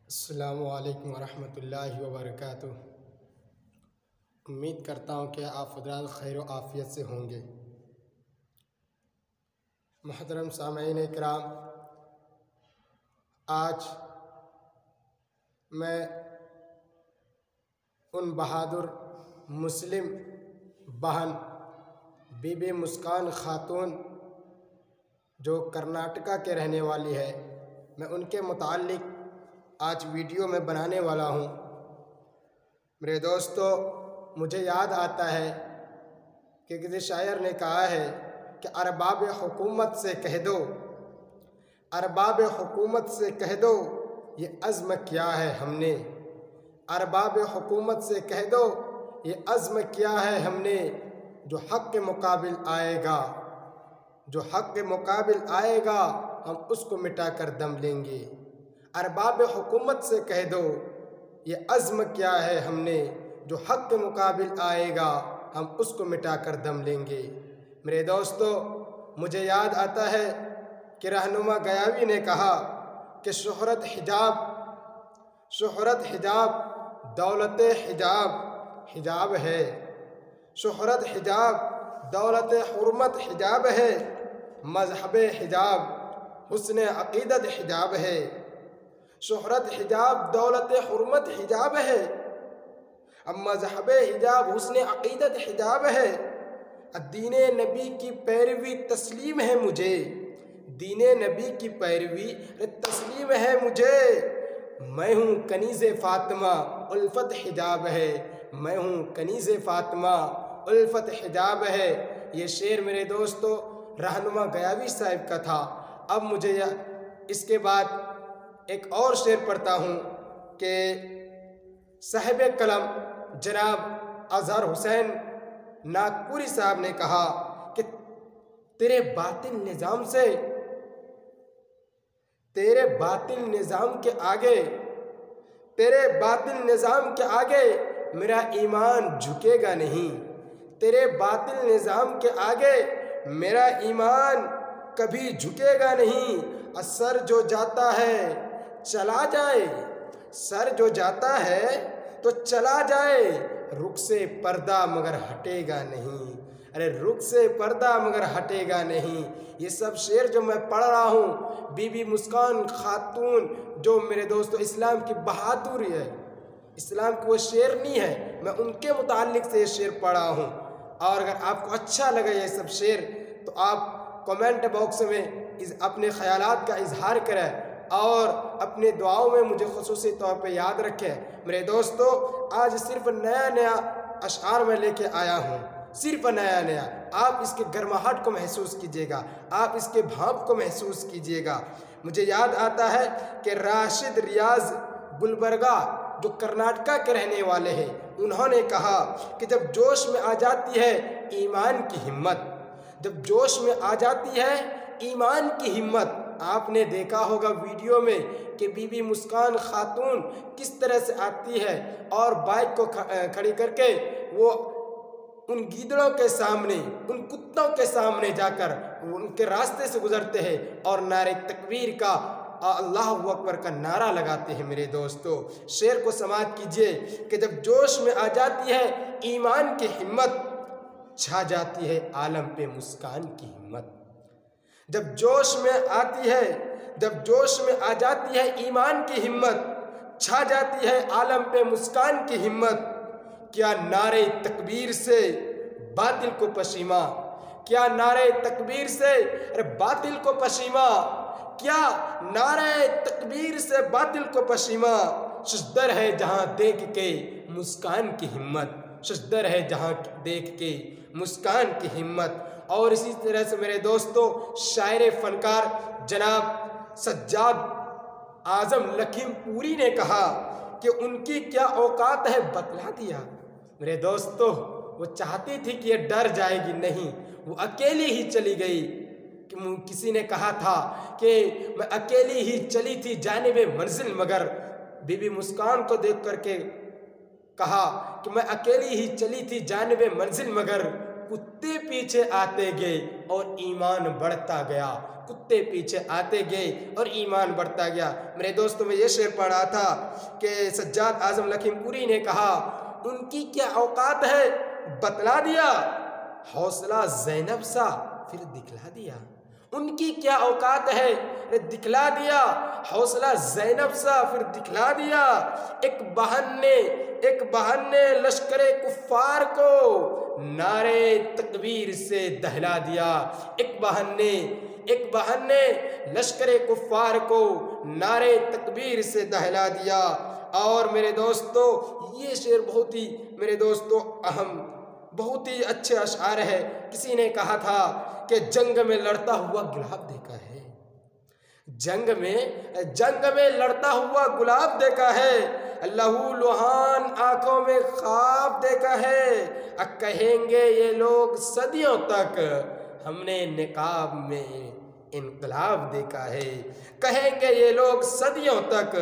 अस्सलामु अलैकुम वरहमतुल्लाहि वबरकातुह। उम्मीद करता हूँ कि आप हज़रात खैर व आफ़ियत से होंगे। मोहतरम सामईन इकराम, आज मैं उन बहादुर मुस्लिम बहन बीबी मुस्कान खातून जो कर्नाटका के रहने वाली है, मैं उनके मुताल्लिक़ आज वीडियो में बनाने वाला हूँ। मेरे दोस्तों, मुझे याद आता है कि किसी शायर ने कहा है कि अरबाब हुकूमत से कह दो, अरबाब हुकूमत से कह दो ये अज़्म किया है हमने। अरबाब हुकूमत से कह दो ये अज़्म किया है हमने, जो हक़ के मुकाबिल आएगा, जो हक़ के मुकाबिल आएगा हम उसको मिटा कर दम लेंगे। अरबाब हुकूमत से कह दो ये अज़्म किया है हमने, जो हक़ के मुकाबिल आएगा हम उसको मिटा कर दम लेंगे। मेरे दोस्तों, मुझे याद आता है कि रहनुमा गयावी ने कहा कि शोहरत हिजाब दौलत हिजाब हिजाब है। शोहरत हिजाब दौलत हुर्मत हिजाब है, मज़हब हिजाब हुस्न अक़ीदत हिजाब है। शोहरत हिजाब दौलत हुर्मत हिजाब है, अब मज़हब हिजाब हुस्न अक़ीदत हिजाब है। दीने नबी की पैरवी तस्लीम है मुझे, दीने नबी की पैरवी तस्लीम है मुझे। मैं हूँ कनीज़े फ़ातिमा उल्फ़त हिजाब है, मैं हूँ कनीज़े फ़ातिमा उल्फ़त हिजाब है। ये शेर मेरे दोस्तों रहनुमा गयावी साहब का था। अब मुझे इसके बाद एक और शेर पढ़ता हूँ कि साहिब कलम जनाब अज़हर हुसैन नागपुरी साहब ने कहा कि तेरे बातिल निज़ाम से, तेरे बातिल निज़ाम के आगे, तेरे बातिल निज़ाम के आगे मेरा ईमान झुकेगा नहीं। तेरे बातिल निज़ाम के आगे मेरा ईमान कभी झुकेगा नहीं। सर जो जाता है चला जाए, सर जो जाता है तो चला जाए, रुख से पर्दा मगर हटेगा नहीं। अरे रुख से पर्दा मगर हटेगा नहीं। ये सब शेर जो मैं पढ़ रहा हूँ, बीबी मुस्कान खातून जो मेरे दोस्तों इस्लाम की बहादुरी है, इस्लाम की वो शेरनी है, मैं उनके मुताल्लिक़ से ये शेर पढ़ा हूँ। और अगर आपको अच्छा लगे ये सब शेर तो आप कमेंट बॉक्स में अपने ख़यालात का इजहार करें और अपने दुआओं में मुझे ख़ुसूसी तौर पे याद रखें। मेरे दोस्तों, आज सिर्फ नया नया अशआर में लेके आया हूँ, सिर्फ नया नया। आप इसके गर्माहट को महसूस कीजिएगा, आप इसके भाव को महसूस कीजिएगा। मुझे याद आता है कि राशिद रियाज गुलबर्गा जो कर्नाटका के रहने वाले हैं, उन्होंने कहा कि जब जोश में आ जाती है ईमान की हिम्मत, जब जोश में आ जाती है ईमान की हिम्मत। आपने देखा होगा वीडियो में कि बीबी मुस्कान खातून किस तरह से आती है और बाइक को खड़ी करके वो उन गीदड़ों के सामने, उन कुत्तों के सामने जाकर उनके रास्ते से गुजरते हैं और नारे तकबीर का, अल्लाहु अकबर का नारा लगाते हैं। मेरे दोस्तों, शेर को समाअत कीजिए कि जब जोश में आ जाती है ईमान की हिम्मत, छा जाती है आलम पे मुस्कान की हिम्मत। जब जोश में आती है, जब जोश में आ जाती है ईमान की हिम्मत, छा जाती है आलम पे मुस्कान की हिम्मत। क्या नारे तकबीर से बातिल को पशीमा, क्या नारे तकबीर से अरे बातिल को पशीमा, क्या नारे तकबीर से बातिल को पशीमा। सजदर है जहाँ देख के मुस्कान की हिम्मत, सजदर है जहाँ देख के मुस्कान की हिम्मत। और इसी तरह से मेरे दोस्तों शायर फनकार जनाब सज्जाद आज़म लखीमपुरी ने कहा कि उनकी क्या औकात है बतला दिया। मेरे दोस्तों, वो चाहती थी कि ये डर जाएगी, नहीं, वो अकेली ही चली गई। कि किसी ने कहा था कि मैं अकेली ही चली थी जानिबे मंजिल, मगर बीबी मुस्कान को देख करके कहा कि मैं अकेली ही चली थी जानिबे मंजिल, मगर कुत्ते पीछे आते गए और ईमान बढ़ता गया। कुत्ते पीछे आते गए और ईमान बढ़ता गया। मेरे दोस्तों, में ये शेर पढ़ा था कि सज्जाद आजम लखीमपुरी ने कहा, उनकी क्या औकात है बतला दिया, हौसला ज़ैनब सा फिर दिखला दिया। उनकी क्या औकात है दिखला दिया, हौसला ज़ैनब सा फिर दिखला दिया। एक बहन ने लश्करे कुफ्फार को नारे तकबीर से दहला दिया। एक बहन ने लश्करे कुफ्फार को नारे तकबीर से दहला दिया। और मेरे दोस्तों, ये शेर बहुत ही मेरे दोस्तों अहम, बहुत ही अच्छे अशआर है। किसी ने कहा था कि जंग में लड़ता हुआ गुलाब देखा है, जंग में लड़ता हुआ गुलाब देखा है, लहू लुहान आंखों में ख्वाब देखा है। कहेंगे ये लोग सदियों तक हमने निकाब में इनकलाब देखा है। कहेंगे ये लोग सदियों तक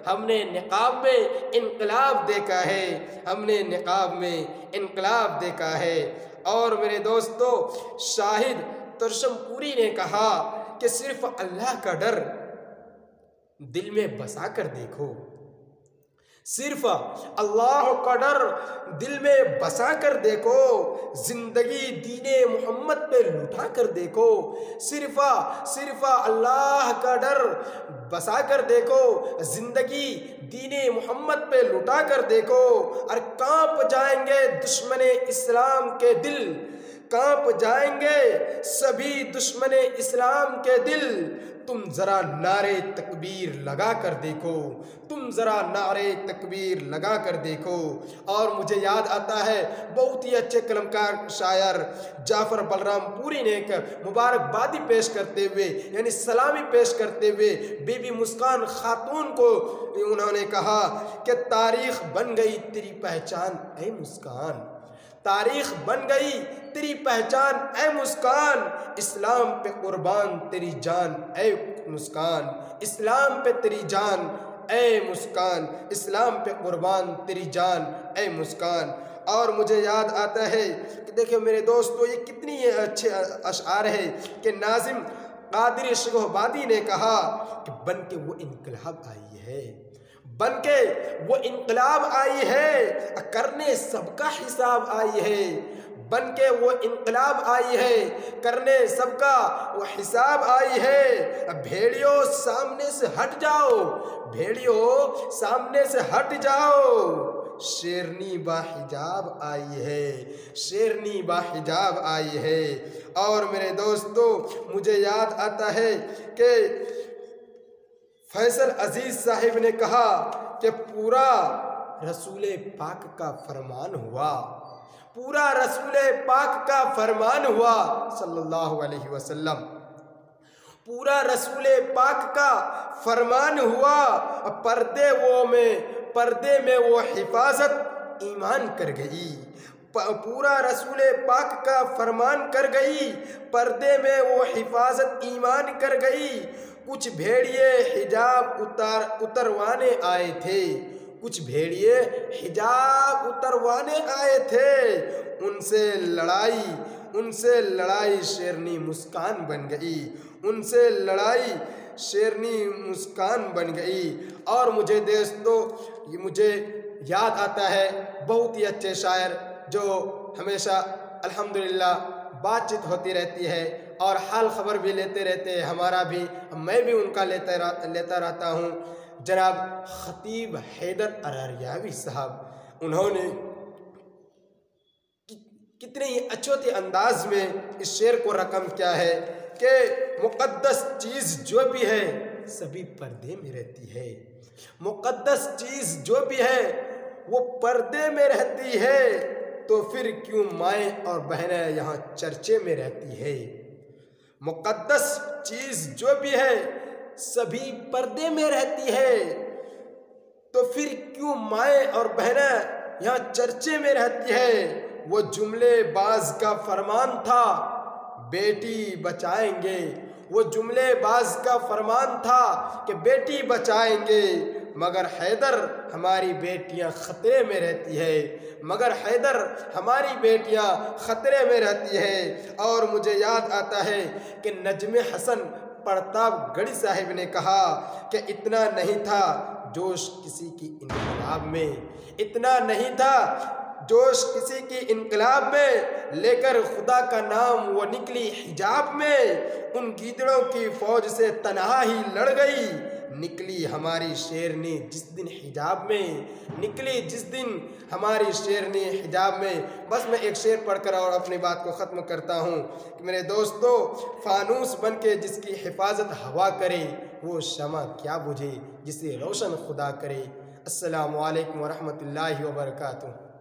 हमने निकाब में इनकलाब देखा है, हमने निकाब में इनकलाब देखा है। और मेरे दोस्तों, शाहिद तुर्शमपुरी ने कहा कि सिर्फ अल्लाह का डर दिल में बसा कर देखो, सिर्फ अल्लाह का डर दिल में बसा कर देखो, जिंदगी दीने मोहम्मद पे लुटा कर देखो। सिर्फ अल्लाह का डर बसा कर देखो, जिंदगी दीने मोहम्मद पे लुटा कर देखो। और कांप जाएंगे दुश्मने इस्लाम के दिल, कांप जाएंगे सभी दुश्मने इस्लाम के दिल। तुम जरा नारे तकबीर लगा कर देखो, तुम जरा नारे तकबीर लगा कर देखो। और मुझे याद आता है बहुत ही अच्छे कलमकार शायर जाफर बलरामपुरी ने एक मुबारकबादी पेश करते हुए, यानी सलामी पेश करते हुए बीबी मुस्कान खातून को उन्होंने कहा कि तारीख बन गई तेरी पहचान ऐ मुस्कान, तारीख बन गई तेरी पहचान ऐ मुस्कान, इस्लाम पे कुर्बान तेरी जान ऐ मुस्कान, इस्लाम पे तेरी जान ऐ मुस्कान, इस्लाम पे कुर्बान तेरी जान ऐ मुस्कान। और मुझे याद आता है कि देखिए मेरे दोस्तों, ये कितनी अच्छे अशआर है कि नाजिम कादिर शगोहबादी ने कहा कि बन के वो इनकलाब आई है, बन के वो इनकलाब आई है, करने सबका हिसाब आई है। बन के वो इनकलाब आई है, करने सबका वो हिसाब आई है। भेड़ियों सामने से हट जाओ, भेड़ियों सामने से हट जाओ, शेरनी बाहिजाब आई है, शेरनी बाहिजाब आई है। और मेरे दोस्तों, मुझे याद आता है कि फैसल अजीज साहिब ने कहा कि पूरा रसूले पाक का फरमान हुआ, पूरा रसूले पाक का फरमान हुआ सल्लल्लाहु अलैहि वसल्लम, पूरा रसूले पाक का फरमान हुआ। पर्दे में वो हिफाजत ईमान कर गई, पूरा रसूले पाक का फरमान कर गई, पर्दे में वो हिफाजत ईमान कर गई। कुछ भेड़िए हिजाब उतरवाने आए थे, कुछ भेड़िए हिजाब उतरवाने आए थे, उनसे लड़ाई शेरनी मुस्कान बन गई, उनसे लड़ाई शेरनी मुस्कान बन गई। और मुझे दोस्तों, मुझे याद आता है बहुत ही अच्छे शायर जो हमेशा अल्हम्दुलिल्लाह बातचीत होती रहती है और हाल खबर भी लेते रहते हैं, हमारा भी, मैं भी उनका लेता रहता हूँ। जनाब खतीब हैदर अररियावी साहब, उन्होंने कितने ही अच्छे अंदाज में इस शेर को रकम किया है कि मुक़द्दस चीज़ जो भी है सभी पर्दे में रहती है, मुक़द्दस चीज़ जो भी है वो पर्दे में रहती है, तो फिर क्यों माएँ और बहनें यहाँ चर्चे में रहती है। मुक़द्दस चीज़ जो भी है सभी पर्दे में रहती है, तो फिर क्यों माएँ और बहनें यहाँ चर्चे में रहती है। वो जुमले बाज का फरमान था बेटी बचाएंगे, वो जुमले बाज का फरमान था कि बेटी बचाएंगे, मगर हैदर हमारी बेटियां खतरे में रहती है, मगर हैदर हमारी बेटियां खतरे में रहती है। और मुझे याद आता है कि नजम हसन प्रतापगढ़ी साहिब ने कहा कि इतना नहीं था जोश किसी की इनकलाब में, इतना नहीं था जोश किसी की इनकलाब में, लेकर खुदा का नाम वो निकली हिजाब में। उन गीदड़ों की फौज से तन्हा ही लड़ गई, निकली हमारी शेरनी जिस दिन हिजाब में, निकली जिस दिन हमारी शेरनी हिजाब में। बस मैं एक शेर पढ़कर और अपनी बात को ख़त्म करता हूँ कि मेरे दोस्तों, फानूस बन के जिसकी हिफाजत हवा करे, वो शमा क्या बुझे जिसे रोशन खुदा करे। अस्सलामु अलैकुम वरहमतुल्लाहि वबरकातुहू।